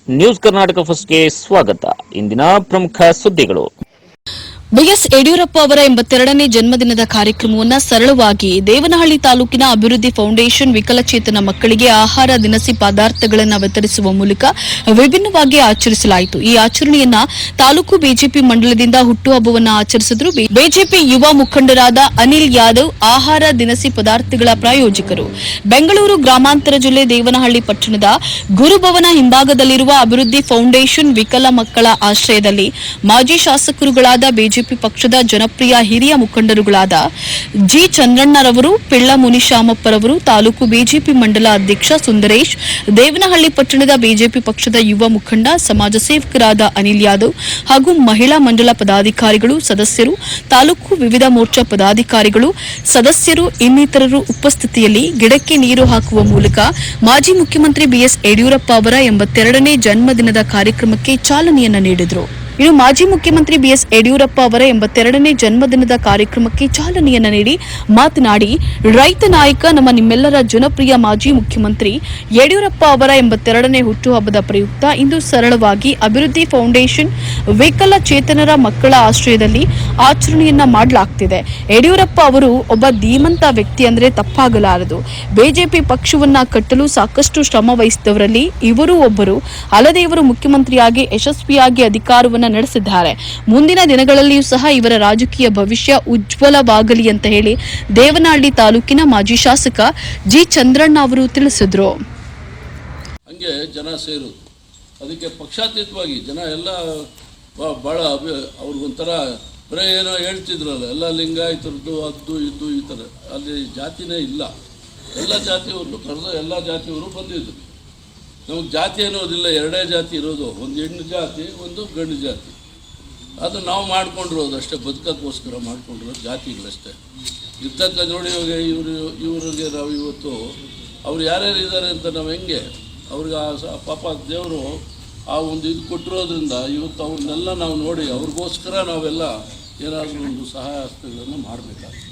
News Karnataka ಫಸ್ಟ್ಗೆ ಸ್ವಾಗತ. ಇಂದಿನ ಪ್ರಮುಖ ಸುದ್ದಿಗಳು. ಬಿಎಸ್ ಯಡಿಯೂರಪ್ಪ ಅವರ 82ನೇ ಜನ್ಮದಿನದ ಕಾರ್ಯಕ್ರಮವನ್ನು ಸರಳವಾಗಿ ದೇವನಹಳ್ಳಿ ತಾಲೂಕಿನ ಅಭಿವೃದ್ಧಿ ಫೌಂಡೇಶನ್ ವಿಕಲಚೇತನ ಮಕ್ಕಳಿಗೆ ಆಹಾರ ದಿನಸಿ ಪದಾರ್ಥಗಳನ್ನು ವಿತರಿಸುವ ಮೂಲಕ ವಿಭಿನ್ನವಾಗಿ ಆಚರಿಸಲಾಯಿತು. ಈ ಆಚರಣೆಯನ್ನ ತಾಲೂಕು ಬಿಜೆಪಿ ಮಂಡಲದಿಂದ ಹುಟ್ಟುಹಬ್ಬವನ್ನು ಆಚರಿಸಿದ್ರು. ಬಿಜೆಪಿ ಯುವ ಮುಖಂಡರಾದ ಅನಿಲ್ ಯಾದವ್ ಆಹಾರ ದಿನಸಿ ಪದಾರ್ಥಗಳ ಪ್ರಾಯೋಜಕರು. ಬೆಂಗಳೂರು ಗ್ರಾಮಾಂತರ ಜಿಲ್ಲೆ ದೇವನಹಳ್ಳಿ ಪಟ್ಟಣದ ಗುರುಭವನ ಹಿಂಭಾಗದಲ್ಲಿರುವ ಅಭಿವೃದ್ಧಿ ಫೌಂಡೇಶನ್ ವಿಕಲ ಮಕ್ಕಳ ಆಶ್ರಯದಲ್ಲಿ ಮಾಜಿ ಶಾಸಕರುಗಳಾದ ಬಿಜೆಪಿ ಪಕ್ಷದ ಜನಪ್ರಿಯ ಹಿರಿಯ ಮುಖಂಡರುಗಳಾದ ಜಿ ಚಂದ್ರಣ್ಣರವರು, ಪಿಳ್ಳ ಮುನಿಶಾಮಪ್ಪರವರು, ತಾಲೂಕು ಬಿಜೆಪಿ ಮಂಡಲ ಅಧ್ಯಕ್ಷ ಸುಂದರೇಶ್, ದೇವನಹಳ್ಳಿ ಪಟ್ಟಣದ ಬಿಜೆಪಿ ಪಕ್ಷದ ಯುವ ಮುಖಂಡ ಸಮಾಜ ಸೇವಕರಾದ ಅನಿಲ್ ಯಾದವ್ ಹಾಗೂ ಮಹಿಳಾ ಮಂಡಲ ಪದಾಧಿಕಾರಿಗಳು, ಸದಸ್ಯರು, ತಾಲೂಕು ವಿವಿಧ ಮೋರ್ಚಾ ಪದಾಧಿಕಾರಿಗಳು, ಸದಸ್ಯರು ಇನ್ನಿತರರು ಉಪಸ್ಥಿತಿಯಲ್ಲಿ ಗಿಡಕ್ಕೆ ನೀರು ಹಾಕುವ ಮೂಲಕ ಮಾಜಿ ಮುಖ್ಯಮಂತ್ರಿ ಬಿಎಸ್ ಯಡಿಯೂರಪ್ಪ ಅವರ 82ನೇ ಜನ್ಮದಿನದ ಕಾರ್ಯಕ್ರಮಕ್ಕೆ ಚಾಲನೆಯನ್ನು ನೀಡಿದರು. ಇನ್ನು ಮಾಜಿ ಮುಖ್ಯಮಂತ್ರಿ ಬಿಎಸ್ ಯಡಿಯೂರಪ್ಪ ಅವರ 82ನೇ ಜನ್ಮದಿನದ ಕಾರ್ಯಕ್ರಮಕ್ಕೆ ಚಾಲನೆಯನ್ನು ನೀಡಿ ಮಾತನಾಡಿ, ರೈತ ನಾಯಕ ನಮ್ಮ ನಿಮ್ಮೆಲ್ಲರ ಜನಪ್ರಿಯ ಮಾಜಿ ಮುಖ್ಯಮಂತ್ರಿ ಯಡಿಯೂರಪ್ಪ ಅವರ 82ನೇ ಹುಟ್ಟುಹಬ್ಬದ ಪ್ರಯುಕ್ತ ಇಂದು ಸರಳವಾಗಿ ಅಭಿವೃದ್ಧಿ ಫೌಂಡೇಶನ್ ವಿಕಲಚೇತನರ ಮಕ್ಕಳ ಆಶ್ರಯದಲ್ಲಿ ಆಚರಣೆಯನ್ನ ಮಾಡಲಾಗುತ್ತಿದೆ. ಯಡಿಯೂರಪ್ಪ ಅವರು ಒಬ್ಬ ಧೀಮಂತ ವ್ಯಕ್ತಿ ಅಂದರೆ ತಪ್ಪಾಗಲಾರದು. ಬಿಜೆಪಿ ಪಕ್ಷವನ್ನ ಕಟ್ಟಲು ಸಾಕಷ್ಟು ಶ್ರಮ ವಹಿಸಿದವರಲ್ಲಿ ಇವರು ಒಬ್ಬರು. ಅಲ್ಲದೆ ಇವರು ಮುಖ್ಯಮಂತ್ರಿಯಾಗಿ ಯಶಸ್ವಿಯಾಗಿ ಅಧಿಕಾರವನ್ನು ನಡೆಸಿದ್ದಾರೆ. ಮುಂದಿನ ದಿನಗಳಲ್ಲಿಯೂ ಸಹ ಇವರ ರಾಜಕೀಯ ಭವಿಷ್ಯ ಉಜ್ವಲವಾಗಲಿ ಅಂತ ಹೇಳಿ ದೇವನಹಳ್ಳಿ ತಾಲೂಕಿನ ಮಾಜಿ ಶಾಸಕ ಜಿ ಚಂದ್ರಣ್ಣ ಅವರು ತಿಳಿಸಿದ್ರು. ಹಂಗೆ ಜನ ಸೇರೋದು, ಅದಕ್ಕೆ ಪಕ್ಷಾತೀತವಾಗಿ ಜನ ಎಲ್ಲ ಭಾಳ ಅವ್ರಿಗೊಂಥರ ಬರೀ ಏನೋ ಹೇಳ್ತಿದ್ರಲ್ಲ, ಎಲ್ಲ ಲಿಂಗಾಯತರದ್ದು ಅದು ಇದು ಈ ಥರ. ಅಲ್ಲಿ ಜಾತಿನೇ ಇಲ್ಲ, ಎಲ್ಲ ಜಾತಿಯವರು ಕರೆದ ಎಲ್ಲ ಜಾತಿಯವರು ಬಂದಿದ್ದರು. ನಮಗೆ ಜಾತಿ ಅನ್ನೋದಿಲ್ಲ, ಎರಡೇ ಜಾತಿ ಇರೋದು, ಒಂದು ಹೆಣ್ಣು ಜಾತಿ, ಒಂದು ಗಂಡು ಜಾತಿ. ಅದು ನಾವು ಮಾಡ್ಕೊಂಡಿರೋದು ಅಷ್ಟೇ, ಬದುಕೋಕ್ಕೋಸ್ಕರ ಮಾಡ್ಕೊಂಡಿರೋದು ಜಾತಿಗಳಷ್ಟೇ. ಇರ್ತಕ್ಕ ನೋಡಿ, ಇವಾಗ ಇವ್ರಿಗೆ ನಾವು ಇವತ್ತು ಅವ್ರು ಯಾರ್ಯಾರು ಇದ್ದಾರೆ ಅಂತ ನಾವು ಹೆಂಗೆ ಅವ್ರಿಗೆ ಪಾಪ ದೇವರು ಆ ಒಂದು ಇದು ಕೊಟ್ಟಿರೋದ್ರಿಂದ ಇವತ್ತು ಅವ್ರನ್ನೆಲ್ಲ ನಾವು ನೋಡಿ ಅವ್ರಿಗೋಸ್ಕರ ನಾವೆಲ್ಲ ಏನಾದರೂ ಒಂದು ಸಹಾಯ ಹಸ್ತಗಳನ್ನು ಮಾಡಬೇಕಾಗ್ತದೆ.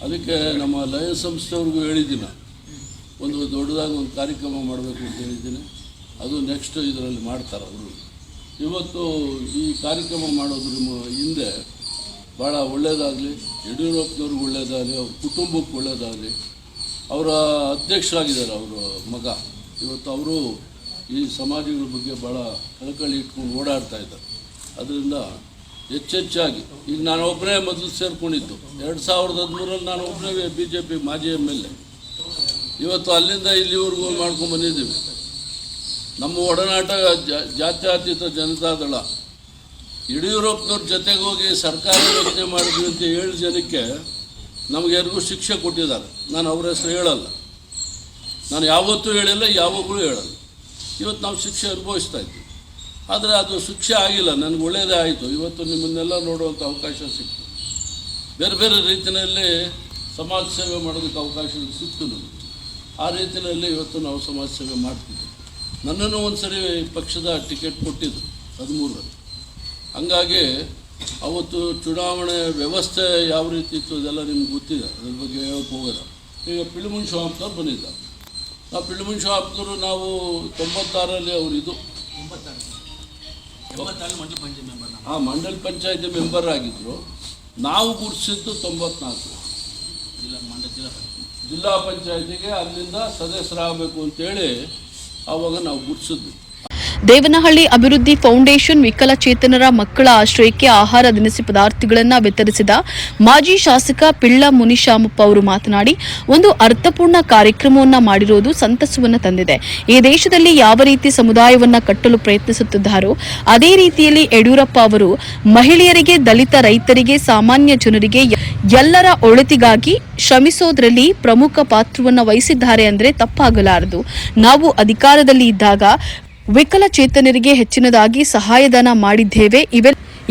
ಅದಕ್ಕೆ ನಮ್ಮ ಲಯನ್ಸ್ ಸಂಸ್ಥೆಯವ್ರಿಗೂ ಹೇಳಿದ್ದೀನಿ, ಒಂದು ದೊಡ್ಡದಾಗಿ ಒಂದು ಕಾರ್ಯಕ್ರಮ ಮಾಡಬೇಕು ಅಂತ ಹೇಳಿದ್ದೀನಿ. ಅದು ನೆಕ್ಸ್ಟ್ ಇದರಲ್ಲಿ ಮಾಡ್ತಾರೆ ಅವರು. ಇವತ್ತು ಈ ಕಾರ್ಯಕ್ರಮ ಮಾಡೋದ್ರ ಹಿಂದೆ ಭಾಳ ಒಳ್ಳೆಯದಾಗಲಿ, ಯಡಿಯೂರಪ್ಪನವ್ರಿಗೆ ಒಳ್ಳೆಯದಾಗಲಿ, ಅವ್ರ ಕುಟುಂಬಕ್ಕೆ ಒಳ್ಳೆಯದಾಗಲಿ. ಅವರ ಅಧ್ಯಕ್ಷರಾಗಿದ್ದಾರೆ ಅವರ ಮಗ. ಇವತ್ತು ಅವರು ಈ ಸಮಾಜಗಳ ಬಗ್ಗೆ ಭಾಳ ಕಳಕಳಿ ಇಟ್ಕೊಂಡು ಓಡಾಡ್ತಾ ಇದ್ದಾರೆ. ಅದರಿಂದ ಹೆಚ್ಚೆಚ್ಚಾಗಿ ಈಗ ನಾನು ಒಬ್ಬನೇ ಮೊದಲು ಸೇರಿಕೊಂಡಿದ್ದು 2013ರಲ್ಲಿ ನಾನು ಒಬ್ಬನೇ BJP ಮಾಜಿ MLA. ಇವತ್ತು ಅಲ್ಲಿಂದ ಇಲ್ಲಿವರೆಗೂ ಮಾಡ್ಕೊಂಡು ಬಂದಿದ್ದೀವಿ. ನಮ್ಮ ಒಡನಾಟ ಜಾತ್ಯತೀತ ಜನತಾದಳ ಯಡಿಯೂರಪ್ಪನವ್ರ ಜೊತೆಗೆ ಹೋಗಿ ಸರ್ಕಾರ ರಚನೆ ಮಾಡಿದ್ವಿ ಅಂತ 7 ಜನಕ್ಕೆ ನಮಗೆಲ್ಲರಿಗೂ ಶಿಕ್ಷೆ ಕೊಟ್ಟಿದ್ದಾರೆ. ನಾನು ಅವ್ರ ಹೆಸರು ಹೇಳಲ್ಲ, ನಾನು ಯಾವತ್ತೂ ಹೇಳಿಲ್ಲ, ಯಾವಾಗಲೂ ಹೇಳಲ್ಲ. ಇವತ್ತು ನಾವು ಶಿಕ್ಷೆ ಅನುಭವಿಸ್ತಾ ಇದ್ವಿ, ಆದರೆ ಅದು ಶಿಕ್ಷೆ ಆಗಿಲ್ಲ, ನನಗೆ ಒಳ್ಳೆಯದೇ ಆಯಿತು. ಇವತ್ತು ನಿಮ್ಮನ್ನೆಲ್ಲ ನೋಡುವಂಥ ಅವಕಾಶ ಸಿಕ್ತು. ಬೇರೆ ಬೇರೆ ರೀತಿಯಲ್ಲಿ ಸಮಾಜ ಸೇವೆ ಮಾಡೋದಕ್ಕೆ ಅವಕಾಶ ಸಿಕ್ತು ನಮಗೆ. ಆ ರೀತಿಯಲ್ಲಿ ಇವತ್ತು ನಾವು ಸಮಾಜ ಸೇವೆ ಮಾಡ್ತಿದ್ವಿ. ನನ್ನನ್ನು ಒಂದು ಸರಿ ಪಕ್ಷದ ಟಿಕೆಟ್ ಕೊಟ್ಟಿದ್ದು 13ರಲ್ಲಿ. ಹಂಗಾಗಿ ಅವತ್ತು ಚುನಾವಣೆ ವ್ಯವಸ್ಥೆ ಯಾವ ರೀತಿ ಇತ್ತು ಅದೆಲ್ಲ ನಿಮ್ಗೆ ಗೊತ್ತಿದೆ, ಅದ್ರ ಬಗ್ಗೆ ಹೇಳೋಕ್ಕೆ ಹೋಗೋಲ್ಲ. ಈಗ ಪಿಳ್ಮುನ್ ಶಾಪ್ನವ್ರು ಬಂದಿದ್ದಾರೆ. ನಾವು ಪಿಳ್ಮುನ್ ಶಾಪ್ನವರು ನಾವು 96ರಲ್ಲಿ ಅವರು ಇದು ಮಂಡಲ ಪಂಚಾಯತಿ ಮೆಂಬರ್ ಆಗಿದ್ದರು. ನಾವು ಗುರುತಿಸಿದ್ದು 94 ಜಿಲ್ಲಾ ಪಂಚಾಯತಿಗೆ ಅಲ್ಲಿಂದ ಸದಸ್ಯರಾಗಬೇಕು ಅಂತೇಳಿ ಆವಾಗ ನಾವು ಗುರುತಿಸಿದ್ವಿ. ದೇವನಹಳ್ಳಿ ಅಭಿವೃದ್ಧಿ ಫೌಂಡೇಶನ್ ವಿಕಲಚೇತನರ ಮಕ್ಕಳ ಆಶ್ರಯಕ್ಕೆ ಆಹಾರ ದಿನಸಿ ಪದಾರ್ಥಗಳನ್ನು ವಿತರಿಸಿದ ಮಾಜಿ ಶಾಸಕ ಪಿಳ್ಳ ಮುನಿಶಾಮಪ್ಪ ಅವರು ಮಾತನಾಡಿ, ಒಂದು ಅರ್ಥಪೂರ್ಣ ಕಾರ್ಯಕ್ರಮವನ್ನು ಮಾಡಿರುವುದು ಸಂತಸವನ್ನು ತಂದಿದೆ. ಈ ದೇಶದಲ್ಲಿ ಯಾವ ರೀತಿ ಸಮುದಾಯವನ್ನು ಕಟ್ಟಲು ಪ್ರಯತ್ನಿಸುತ್ತಿದ್ದಾರೋ ಅದೇ ರೀತಿಯಲ್ಲಿ ಯಡಿಯೂರಪ್ಪ ಅವರು ಮಹಿಳೆಯರಿಗೆ, ದಲಿತ ರೈತರಿಗೆ, ಸಾಮಾನ್ಯ ಜನರಿಗೆ ಎಲ್ಲರ ಒಳಿತಿಗಾಗಿ ಶ್ರಮಿಸೋದ್ರಲ್ಲಿ ಪ್ರಮುಖ ಪಾತ್ರವನ್ನು ವಹಿಸಿದ್ದಾರೆ ಅಂದರೆ ತಪ್ಪಾಗಲಾರದು. ನಾವು ಅಧಿಕಾರದಲ್ಲಿ ಇದ್ದಾಗ ವಿಕಲಚೇತನರಿಗೆ ಹೆಚ್ಚಿನದಾಗಿ ಸಹಾಯಧನ ಮಾಡಿದ್ದೇವೆ.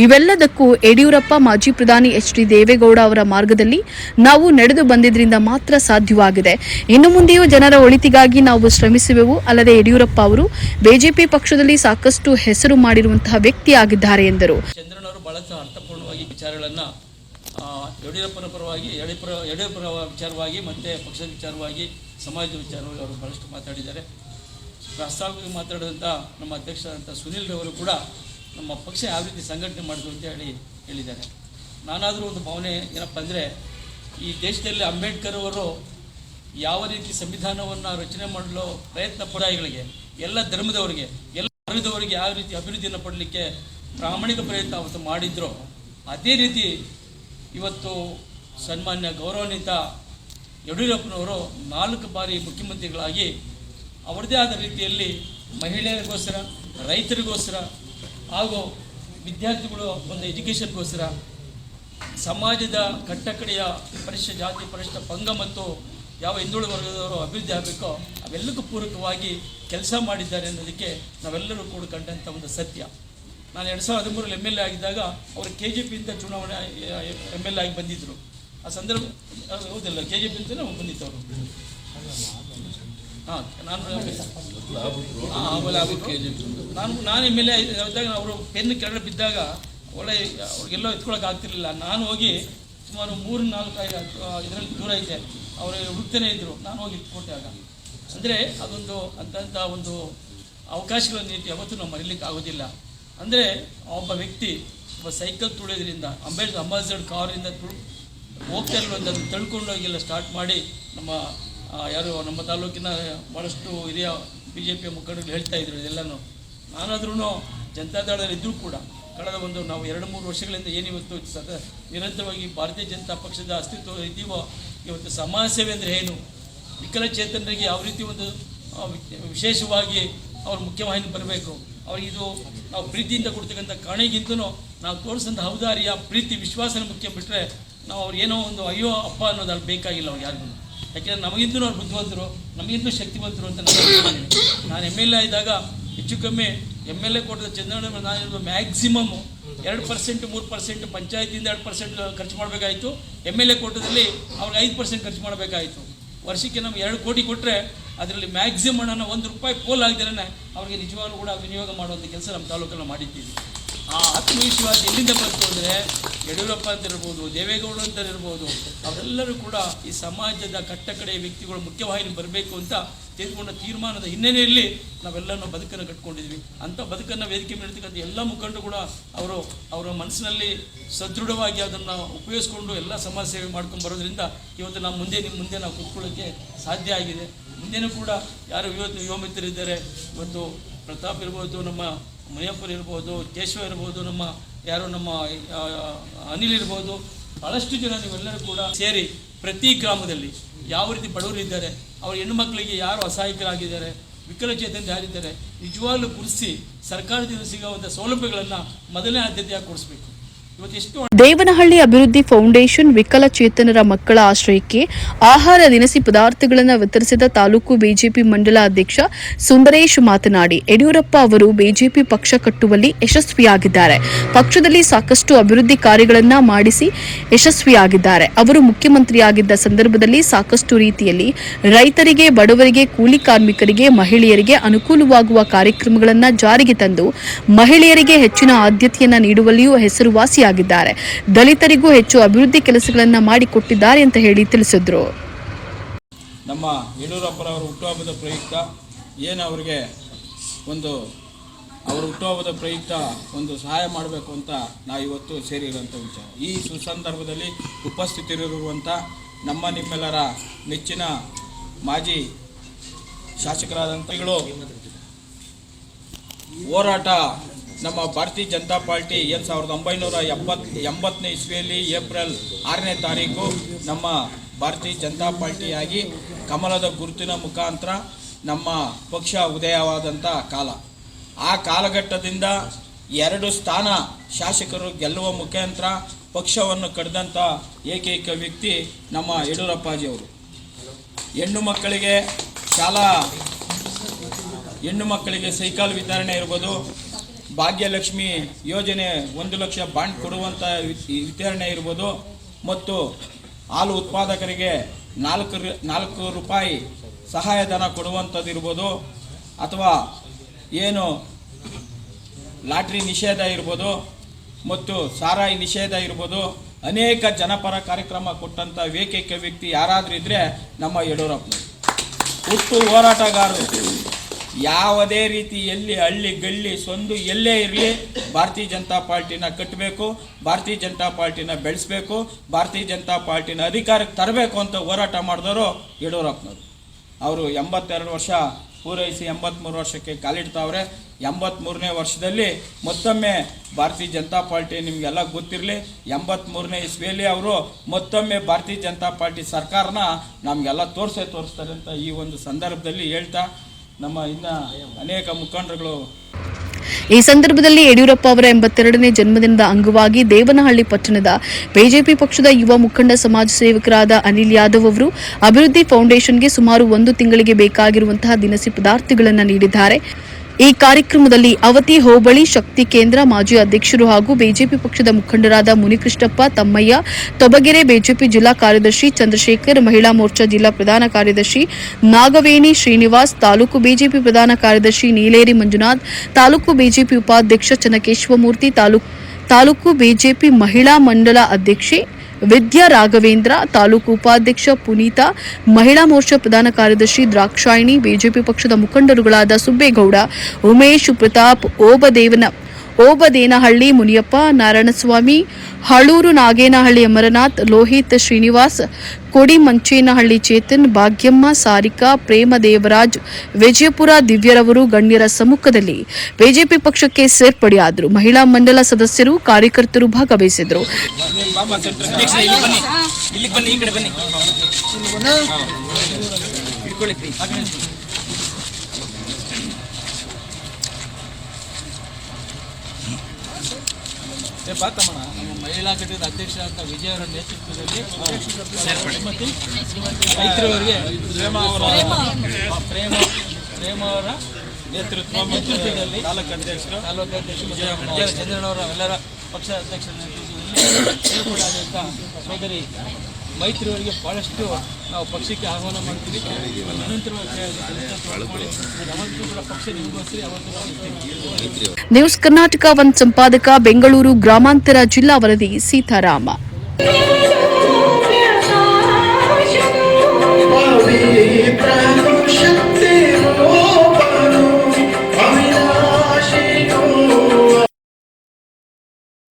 ಇವೆಲ್ಲದಕ್ಕೂ ಯಡಿಯೂರಪ್ಪ, ಮಾಜಿ ಪ್ರಧಾನಿ ಎಚ್ ಡಿ ದೇವೇಗೌಡ ಅವರ ಮಾರ್ಗದಲ್ಲಿ ನಾವು ನಡೆದು ಬಂದಿದ್ರಿಂದ ಮಾತ್ರ ಸಾಧ್ಯವಾಗಿದೆ. ಇನ್ನು ಮುಂದೆಯೂ ಜನರ ಒಳಿತಿಗಾಗಿ ನಾವು ಶ್ರಮಿಸುವೆವು. ಅಲ್ಲದೆ ಯಡಿಯೂರಪ್ಪ ಅವರು ಬಿಜೆಪಿ ಪಕ್ಷದಲ್ಲಿ ಸಾಕಷ್ಟು ಹೆಸರು ಮಾಡಿರುವಂತಹ ವ್ಯಕ್ತಿಯಾಗಿದ್ದಾರೆ ಎಂದರು. ಚಂದ್ರಣ್ಣವರು ಬಹಳಷ್ಟು ಅರ್ಥಪೂರ್ಣವಾಗಿ ವಿಚಾರಗಳನ್ನು ಯಡಿಯೂರಪ್ಪನ ಪರವಾಗಿ, ಯಡಿಯೂರಪ್ಪನ ವಿಚಾರವಾಗಿ ಮತ್ತು ಪಕ್ಷದ ವಿಚಾರವಾಗಿ, ಸಮಾಜದ ವಿಚಾರವಾಗಿ ಅವರು ಬಹಳಷ್ಟು ಮಾತಾಡಿದ್ದಾರೆ. ಪ್ರಾಸ್ತಾವಿಕವಾಗಿ ಮಾತಾಡಿದಂಥ ನಮ್ಮ ಅಧ್ಯಕ್ಷರಾದಂಥ ಸುನೀಲ್ ರವರು ಕೂಡ ನಮ್ಮ ಪಕ್ಷ ಯಾವ ರೀತಿ ಸಂಘಟನೆ ಮಾಡಿದ್ರು ಅಂತ ಹೇಳಿದ್ದಾರೆ. ನಾನಾದರೂ ಒಂದು ಭಾವನೆ ಏನಪ್ಪ ಅಂದರೆ, ಈ ದೇಶದಲ್ಲಿ ಅಂಬೇಡ್ಕರ್ ಅವರು ಯಾವ ರೀತಿ ಸಂವಿಧಾನವನ್ನು ರಚನೆ ಮಾಡಲು ಪ್ರಯತ್ನ ಪಡಾಯಿಗಳಿಗೆ, ಎಲ್ಲ ಧರ್ಮದವರಿಗೆ, ಎಲ್ಲ ವರ್ಗದವರಿಗೆ ಯಾವ ರೀತಿ ಅಭಿವೃದ್ಧಿಯನ್ನು ಪಡಲಿಕ್ಕೆ ಪ್ರಾಮಾಣಿಕ ಪ್ರಯತ್ನ ಅವತ್ತು ಮಾಡಿದ್ರು, ಅದೇ ರೀತಿ ಇವತ್ತು ಸನ್ಮಾನ್ಯ ಗೌರವಾನ್ವಿತ ಯಡಿಯೂರಪ್ಪನವರು 4 ಬಾರಿ ಮುಖ್ಯಮಂತ್ರಿಗಳಾಗಿ ಅವರದೇ ಆದ ರೀತಿಯಲ್ಲಿ ಮಹಿಳೆಯರಿಗೋಸ್ಕರ, ರೈತರಿಗೋಸ್ಕರ ಹಾಗೂ ವಿದ್ಯಾರ್ಥಿಗಳು ಒಂದು ಎಜುಕೇಷನ್ಗೋಸ್ಕರ, ಸಮಾಜದ ಕಟ್ಟಕಡೆಯ ಪರಿಶಿಷ್ಟ ಜಾತಿ, ಪರಿಶಿಷ್ಟ ಪಂಗ ಮತ್ತು ಯಾವ ಹಿಂದುಳಿದ ವರ್ಗದವರು ಅಭಿವೃದ್ಧಿ ಆಗಬೇಕೋ ಅವೆಲ್ಲಕ್ಕೂ ಪೂರಕವಾಗಿ ಕೆಲಸ ಮಾಡಿದ್ದಾರೆ ಅನ್ನೋದಕ್ಕೆ ನಾವೆಲ್ಲರೂ ಕೂಡ ಕಂಡಂಥ ಒಂದು ಸತ್ಯ. ನಾನು 2013 MLA ಆಗಿದ್ದಾಗ ಅವರು KJPಯಿಂದ ಚುನಾವಣೆ MLA ಆಗಿ ಬಂದಿದ್ದರು. ಆ ಸಂದರ್ಭ ಹೌದಿಲ್ಲ, KJPಯಿಂದಲೇ ಬಂದಿದ್ದವರು. ನಾನು MLA ಇದ್ದಾಗ ಅವರು ಪೆನ್ ಕೆಳಗಡೆ ಬಿದ್ದಾಗ ಅವ್ರಿಗೆಲ್ಲೋ ಎತ್ಕೊಳಕ್ಕೆ ಆಗ್ತಿರ್ಲಿಲ್ಲ. ನಾನು ಹೋಗಿ ಸುಮಾರು 3-4 ಇದರಲ್ಲಿ ದೂರ ಇದೆ, ಅವರು ಹುಡುಕ್ತಾನೆ ಇದ್ದರು, ನಾನು ಹೋಗಿ ಇಟ್ಕೊಟ್ಟೆ. ಆಗ ಅಂದರೆ ಅದೊಂದು ಅಂಥ ಒಂದು ಅವಕಾಶಗಳ ನೀತಿ ಯಾವತ್ತೂ ನಾವು ಮರೀಲಿಕ್ಕೆ ಆಗೋದಿಲ್ಲ. ಅಂದರೆ ಒಬ್ಬ ವ್ಯಕ್ತಿ ಒಬ್ಬ ಸೈಕಲ್ ತುಳಿಯೋದ್ರಿಂದ, ಅಂಬಾಸಿಡರ್ ಕಾರಿಂದ ಹೋಗ್ತಾ ಇರುವಂಥ ಅದನ್ನು ತಳ್ಕೊಂಡೋಗಿಲ್ಲ ಸ್ಟಾರ್ಟ್ ಮಾಡಿ ನಮ್ಮ ತಾಲೂಕಿನ ಭಾಳಷ್ಟು ಹಿರಿಯ BJP ಮುಖಂಡರು ಹೇಳ್ತಾ ಇದ್ರು ಇದೆಲ್ಲನೂ. ನಾನಾದ್ರೂ ಜನತಾದಳದಲ್ಲಿ ಇದ್ದರೂ ಕೂಡ ಕಳೆದ ನಾವು 2-3 ವರ್ಷಗಳಿಂದ ಏನಿವತ್ತು ನಿರಂತರವಾಗಿ ಭಾರತೀಯ ಜನತಾ ಪಕ್ಷದ ಅಸ್ತಿತ್ವ ಇದ್ದೀವೋ, ಇವತ್ತು ಸಮಾಜ ಸೇವೆ ಅಂದರೆ ಏನು, ವಿಕಲಚೇತನರಿಗೆ ಯಾವ ರೀತಿ ಒಂದು ವಿಶೇಷವಾಗಿ ಅವ್ರು ಮುಖ್ಯವಾಹಿನಿ ಬರಬೇಕು, ಅವ್ರಿಗಿದು ನಾವು ಪ್ರೀತಿಯಿಂದ ಕೊಡ್ತಕ್ಕಂಥ ಕಾಣಿಗಿಂತನೂ ನಾವು ತೋರಿಸಂಥ ಔದಾರ್ಯ, ಪ್ರೀತಿ, ವಿಶ್ವಾಸನ ಮುಖ್ಯ ಬಿಟ್ಟರೆ ನಾವು ಅವ್ರು ಏನೋ ಒಂದು ಅಯ್ಯೋ ಅಪ್ಪ ಅನ್ನೋದು ಅಲ್ಲಿ ಬೇಕಾಗಿಲ್ಲ ಅವ್ರು ಯಾರಿಗೂ. ಯಾಕೆಂದರೆ ನಮಗಿಂತೂ ಅವ್ರು ಬುದ್ಧಿವಂತರು, ನಮಗಿಂತೂ ಶಕ್ತಿವಂತರು ಅಂತ ನಾನು MLA ಇದ್ದಾಗ ಹೆಚ್ಚು ಕಮ್ಮಿ MLA ಕೊಟ್ಟದ ಚಂದ್ರಣ್ಣ ನಾನು ಮ್ಯಾಕ್ಸಿಮಮ್ 2%, 3% ಪಂಚಾಯತಿಯಿಂದ 2% ಖರ್ಚು ಮಾಡಬೇಕಾಯಿತು. MLA ಕೋಟದಲ್ಲಿ ಅವ್ರಿಗೆ 5% ಖರ್ಚು ಮಾಡಬೇಕಾಯಿತು. ವರ್ಷಕ್ಕೆ ನಮ್ಗೆ 2 ಕೋಟಿ ಕೊಟ್ಟರೆ ಅದರಲ್ಲಿ ಮ್ಯಾಕ್ಸಿಮಮ್ ಹಣನ ₹1 ಪೋಲ್ ಆಗದೇ ಅವ್ರಿಗೆ ನಿಜವಾಗ್ಲೂ ಕೂಡ ವಿನಿಯೋಗ ಮಾಡುವಂಥ ಕೆಲಸ ನಮ್ಮ ತಾಲೂಕಲ್ಲಿ ಮಾಡಿದ್ದೀವಿ. ಆ ಆತ್ಮವಿಶ್ವಾಸ ಎಲ್ಲಿಂದ ಬಂತು ಅಂದರೆ, ಯಡಿಯೂರಪ್ಪ ಅಂತ ಇರ್ಬೋದು, ದೇವೇಗೌಡರು ಅಂತ ಇರ್ಬೋದು, ಅವರೆಲ್ಲರೂ ಕೂಡ ಈ ಸಮಾಜದ ಕಟ್ಟಕಡೆಯ ವ್ಯಕ್ತಿಗಳು ಮುಖ್ಯವಾಹಿನಿ ಬರಬೇಕು ಅಂತ ತೆಗೆದುಕೊಂಡ ತೀರ್ಮಾನದ ಹಿನ್ನೆಲೆಯಲ್ಲಿ ನಾವೆಲ್ಲರೂ ಬದುಕನ್ನು ಕಟ್ಕೊಂಡಿದ್ವಿ. ಅಂಥ ಬದುಕನ್ನು ವೇದಿಕೆ ಮೇಲಿರ್ತಕ್ಕಂಥ ಎಲ್ಲ ಮುಖಂಡರು ಕೂಡ ಅವರ ಮನಸ್ಸಿನಲ್ಲಿ ಸದೃಢವಾಗಿ ಅದನ್ನು ಉಪಯೋಗಿಸ್ಕೊಂಡು ಎಲ್ಲ ಸಮಾಜ ಸೇವೆ ಮಾಡ್ಕೊಂಡು ಬರೋದ್ರಿಂದ ಇವತ್ತು ನಮ್ಮ ನಿಮ್ಮ ಮುಂದೆ ನಾವು ಕೂತ್ಕೊಳ್ಳೋಕ್ಕೆ ಸಾಧ್ಯ ಆಗಿದೆ. ಮುಂದೆನೂ ಕೂಡ ಯಾರು ಇವತ್ತು ಯುವ ಮಿತ್ರರಿದ್ದಾರೆ, ಇವತ್ತು ಪ್ರತಾಪ್ ಇರ್ಬೋದು, ನಮ್ಮ ಮಣಿಯಪ್ಪರು ಇರ್ಬೋದು, ಕೇಶವ ಇರ್ಬೋದು, ನಮ್ಮ ಅನಿಲ್ ಇರ್ಬೋದು, ಭಾಳಷ್ಟು ಜನ ನೀವೆಲ್ಲರೂ ಕೂಡ ಸೇರಿ ಪ್ರತಿ ಗ್ರಾಮದಲ್ಲಿ ಯಾವ ರೀತಿ ಬಡವರು ಇದ್ದಾರೆ, ಅವ್ರ ಹೆಣ್ಣು ಮಕ್ಕಳಿಗೆ ಯಾರು ಅಸಹಾಯಕರಾಗಿದ್ದಾರೆ, ವಿಕಲಚೇತನ ಯಾರಿದ್ದಾರೆ, ನಿಜವಾಗ್ಲೂ ಗುರುತಿಸಿ ಸರ್ಕಾರದಿಂದ ಸಿಗುವಂಥ ಸೌಲಭ್ಯಗಳನ್ನು ಮೊದಲನೇ ಆದ್ಯತೆಯಾಗಿ ಕೊಡಿಸ್ಬೇಕು. ದೇವನಹಳ್ಳಿ ಅಭಿವೃದ್ಧಿ ಫೌಂಡೇಶನ್ ವಿಕಲಚೇತನರ ಮಕ್ಕಳ ಆಶ್ರಯಕ್ಕೆ ಆಹಾರ ದಿನಸಿ ಪದಾರ್ಥಗಳನ್ನು ವಿತರಿಸಿದ ತಾಲೂಕು ಬಿಜೆಪಿ ಮಂಡಲ ಅಧ್ಯಕ್ಷ ಸುಂದರೇಶ್ ಮಾತನಾಡಿ, ಯಡಿಯೂರಪ್ಪ ಅವರು ಬಿಜೆಪಿ ಪಕ್ಷ ಕಟ್ಟುವಲ್ಲಿ ಯಶಸ್ವಿಯಾಗಿದ್ದಾರೆ. ಪಕ್ಷದಲ್ಲಿ ಸಾಕಷ್ಟು ಅಭಿವೃದ್ಧಿ ಕಾರ್ಯಗಳನ್ನು ಮಾಡಿಸಿ ಯಶಸ್ವಿಯಾಗಿದ್ದಾರೆ. ಅವರು ಮುಖ್ಯಮಂತ್ರಿಯಾಗಿದ್ದ ಸಂದರ್ಭದಲ್ಲಿ ಸಾಕಷ್ಟು ರೀತಿಯಲ್ಲಿ ರೈತರಿಗೆ, ಬಡವರಿಗೆ, ಕೂಲಿ ಕಾರ್ಮಿಕರಿಗೆ, ಮಹಿಳೆಯರಿಗೆ ಅನುಕೂಲವಾಗುವ ಕಾರ್ಯಕ್ರಮಗಳನ್ನು ಜಾರಿಗೆ ತಂದು ಮಹಿಳೆಯರಿಗೆ ಹೆಚ್ಚಿನ ಆದ್ಯತೆಯನ್ನು ನೀಡುವಲ್ಲಿಯೂ ಹೆಸರುವಾಸಿಯಾಗಿದ್ದಾರೆ. ದಲಿತರಿಗೂ ಹೆಚ್ಚು ಅಭಿವೃದ್ಧಿ ಕೆಲಸಗಳನ್ನು ಮಾಡಿಕೊಟ್ಟಿದ್ದಾರೆ ಅಂತ ಹೇಳಿ ತಿಳಿಸಿದ್ರು. ನಮ್ಮ ಯಡಿಯೂರಪ್ಪರವರ ಹುಟ್ಟುಹಬ್ಬದ ಪ್ರಯುಕ್ತ ಅವರ ಹುಟ್ಟುಹಬ್ಬದ ಪ್ರಯುಕ್ತ ಒಂದು ಸಹಾಯ ಮಾಡಬೇಕು ಅಂತ ನಾವು ಇವತ್ತು ಸೇರಿರುವಂಥ ವಿಚಾರ. ಈ ಸುಸಂದರ್ಭದಲ್ಲಿ ಉಪಸ್ಥಿತರಿರುವಂಥ ನಿಮ್ಮೆಲ್ಲರ ನೆಚ್ಚಿನ ಮಾಜಿ ಶಾಸಕರಾದಂಥಗಳು ಹೋರಾಟ ನಮ್ಮ ಭಾರತೀಯ ಜನತಾ ಪಾರ್ಟಿ 1980ನೇ ಇಸ್ವಿಯಲ್ಲಿ ಏಪ್ರಿಲ್ 6ನೇ ತಾರೀಕು ನಮ್ಮ ಭಾರತೀಯ ಜನತಾ ಪಾರ್ಟಿಯಾಗಿ ಕಮಲದ ಗುರುತಿನ ಮುಖಾಂತರ ನಮ್ಮ ಪಕ್ಷ ಉದಯವಾದಂಥ ಕಾಲ. ಆ ಕಾಲಘಟ್ಟದಿಂದ 2 ಸ್ಥಾನ ಶಾಸಕರು ಗೆಲ್ಲುವ ಮುಖಾಂತರ ಪಕ್ಷವನ್ನು ಕಡಿದಂಥ ಏಕೈಕ ವ್ಯಕ್ತಿ ನಮ್ಮ ಯಡಿಯೂರಪ್ಪಾಜಿಯವರು. ಹೆಣ್ಣು ಮಕ್ಕಳಿಗೆ ಸೈಕಲ್ ವಿತರಣೆ ಇರ್ಬೋದು, ಭಾಗ್ಯಲಕ್ಷ್ಮಿ ಯೋಜನೆ 1 ಲಕ್ಷ ಬಾಂಡ್ ಕೊಡುವಂಥ ವಿತರಣೆ ಇರ್ಬೋದು, ಮತ್ತು ಹಾಲು ಉತ್ಪಾದಕರಿಗೆ 4 ರೂಪಾಯಿ ಸಹಾಯಧನ ಕೊಡುವಂಥದ್ದು ಇರ್ಬೋದು, ಅಥವಾ ಲಾಟ್ರಿ ನಿಷೇಧ ಇರ್ಬೋದು, ಮತ್ತು ಸಾರಾಯಿ ನಿಷೇಧ ಇರ್ಬೋದು, ಅನೇಕ ಜನಪರ ಕಾರ್ಯಕ್ರಮ ಕೊಟ್ಟಂಥ ಏಕೈಕ ವ್ಯಕ್ತಿ ಯಾರಾದರೂ ಇದ್ದರೆ ನಮ್ಮ ಯಡಿಯೂರಪ್ಪನವರು. ಹುಟ್ಟು ಹೋರಾಟಗಾರರು, ಯಾವುದೇ ರೀತಿ ಎಲ್ಲಿ ಹಳ್ಳಿ ಗಳ್ಳಿ ಸಂದು ಎಲ್ಲೇ ಇರಲಿ ಭಾರತೀಯ ಜನತಾ ಪಾರ್ಟಿನ ಕಟ್ಟಬೇಕು, ಭಾರತೀಯ ಜನತಾ ಪಾರ್ಟಿನ ಬೆಳೆಸಬೇಕು, ಭಾರತೀಯ ಜನತಾ ಪಾರ್ಟಿನ ಅಧಿಕಾರಕ್ಕೆ ತರಬೇಕು ಅಂತ ಹೋರಾಟ ಮಾಡಿದವರು ಯಡಿಯೂರಪ್ಪನವರು. ಅವರು 82 ವರ್ಷ ಪೂರೈಸಿ 83 ವರ್ಷಕ್ಕೆ ಕಾಲಿಡ್ತಾವ್ರೆ. 83ನೇ ವರ್ಷದಲ್ಲಿ ಮತ್ತೊಮ್ಮೆ ಭಾರತೀಯ ಜನತಾ ಪಾರ್ಟಿ ನಿಮಗೆಲ್ಲ ಗೊತ್ತಿರಲಿ, 83ನೇ ಇಸ್ವಿಯಲ್ಲಿ ಅವರು ಮತ್ತೊಮ್ಮೆ ಭಾರತೀಯ ಜನತಾ ಪಾರ್ಟಿ ಸರ್ಕಾರನ ನಮಗೆಲ್ಲ ತೋರಿಸ್ತಾರೆ ಅಂತ ಈ ಒಂದು ಸಂದರ್ಭದಲ್ಲಿ ಹೇಳ್ತಾ ನಮ್ಮ ಇನ್ನು ಅನೇಕ ಮುಖಂಡರುಗಳು ಈ ಸಂದರ್ಭದಲ್ಲಿ ಯಡಿಯೂರಪ್ಪ ಅವರ 82ನೇ ಜನ್ಮದಿನದ ಅಂಗವಾಗಿ ದೇವನಹಳ್ಳಿ ಪಟ್ಟಣದ ಬಿಜೆಪಿ ಪಕ್ಷದ ಯುವ ಮುಖಂಡ ಸಮಾಜ ಸೇವಕರಾದ ಅನಿಲ್ ಯಾದವ್ ಅವರು ಅಭಿವೃದ್ಧಿ ಫೌಂಡೇಶನ್ಗೆ ಸುಮಾರು 1 ತಿಂಗಳಿಗೆ ಬೇಕಾಗಿರುವಂತಹ ದಿನಸಿ ಪದಾರ್ಥಗಳನ್ನು ನೀಡಿದ್ದಾರೆ. ಈ ಕಾರ್ಯಕ್ರಮದಲ್ಲಿ ಅವತಿ ಹೋಬಳಿ ಶಕ್ತಿ ಕೇಂದ್ರ ಮಾಜಿ ಅಧ್ಯಕ್ಷರು ಹಾಗೂ ಬಿಜೆಪಿ ಪಕ್ಷದ ಮುಖಂಡರಾದ ಮುನಿಕೃಷ್ಣಪ್ಪ, ತಮ್ಮಯ್ಯ, ತೊಬಗೆರೆ ಬಿಜೆಪಿ ಜಿಲ್ಲಾ ಕಾರ್ಯದರ್ಶಿ ಚಂದ್ರಶೇಖರ್, ಮಹಿಳಾ ಮೋರ್ಚಾ ಜಿಲ್ಲಾ ಪ್ರಧಾನ ಕಾರ್ಯದರ್ಶಿ ನಾಗವೇಣಿ ಶ್ರೀನಿವಾಸ್, ತಾಲೂಕು ಬಿಜೆಪಿ ಪ್ರಧಾನ ಕಾರ್ಯದರ್ಶಿ ನೀಲೇರಿ ಮಂಜುನಾಥ್, ತಾಲೂಕು ಬಿಜೆಪಿ ಉಪಾಧ್ಯಕ್ಷ ಚನ್ನಕೇಶವಮೂರ್ತಿ, ತಾಲೂಕು ಬಿಜೆಪಿ ಮಹಿಳಾ ಮಂಡಲ ಅಧ್ಯಕ್ಷೆ ವಿದ್ಯಾ ರಾಘವೇಂದ್ರ, ತಾಲೂಕು ಉಪಾಧ್ಯಕ್ಷ ಪುನೀತಾ, ಮಹಿಳಾ ಮೋರ್ಚಾ ಪ್ರಧಾನ ಕಾರ್ಯದರ್ಶಿ ದ್ರಾಕ್ಷಾಯಿಣಿ, ಬಿಜೆಪಿ ಪಕ್ಷದ ಮುಖಂಡರುಗಳಾದ ಸುಬ್ಬೇಗೌಡ, ಉಮೇಶ್, ಪ್ರತಾಪ್, ಓಬದೇನಹಳ್ಳಿ ಮುನಿಯಪ್ಪ, ನಾರಾಯಣಸ್ವಾಮಿ, ಹಳೂರು ನಾಗೇನಹಳ್ಳಿ ಅಮರನಾಥ್, ಲೋಹಿತ್ ಶ್ರೀನಿವಾಸ್, ಕೊಡಿ ಮಂಚೇನಹಳ್ಳಿ ಚೇತನ್, ಭಾಗ್ಯಮ್ಮ, ಸಾರಿಕಾ, ಪ್ರೇಮ ದೇವರಾಜ್, ವಿಜಯಪುರ ದಿವ್ಯರವರು ಗಣ್ಯರ ಸಮ್ಮುಖದಲ್ಲಿ ಬಿಜೆಪಿ ಪಕ್ಷಕ್ಕೆ ಸೇರ್ಪಡೆಯಾದರು. ಮಹಿಳಾ ಮಂಡಲ ಸದಸ್ಯರು, ಕಾರ್ಯಕರ್ತರು ಭಾಗವಹಿಸಿದರು. ನಮ್ಮ ಮಹಿಳಾ ಘಟಕದ ಅಧ್ಯಕ್ಷರಾದ ವಿಜಯ ಅವರ ನೇತೃತ್ವದಲ್ಲಿ ಮೈತ್ರಿಯವರಿಗೆ ಪ್ರೇಮ ಅವರ ನೇತೃತ್ವದಲ್ಲಿ ತಾಲೂಕು ಅಧ್ಯಕ್ಷರು ವಿಜಯ ಚಂದ್ರನವರ ಎಲ್ಲರ ಪಕ್ಷದ ಅಧ್ಯಕ್ಷರ ನೇತೃತ್ವದಲ್ಲಿ ಸೇರ್ಪಡೆಯಾದಂಥ ಸೋದರಿ ಮೈತ್ರಿಯವರಿಗೆ ಭಾಳಷ್ಟು ನಾವು ಪಕ್ಷಕ್ಕೆ ಆಹ್ವಾನ ಮಾಡ್ತೀವಿ. ನ್ಯೂಸ್ ಕರ್ನಾಟಕ 1 ಸಂಪಾದಕ ಬೆಂಗಳೂರು ಗ್ರಾಮಾಂತರ ಜಿಲ್ಲಾ ವರದಿ ಸೀತಾರಾಮ.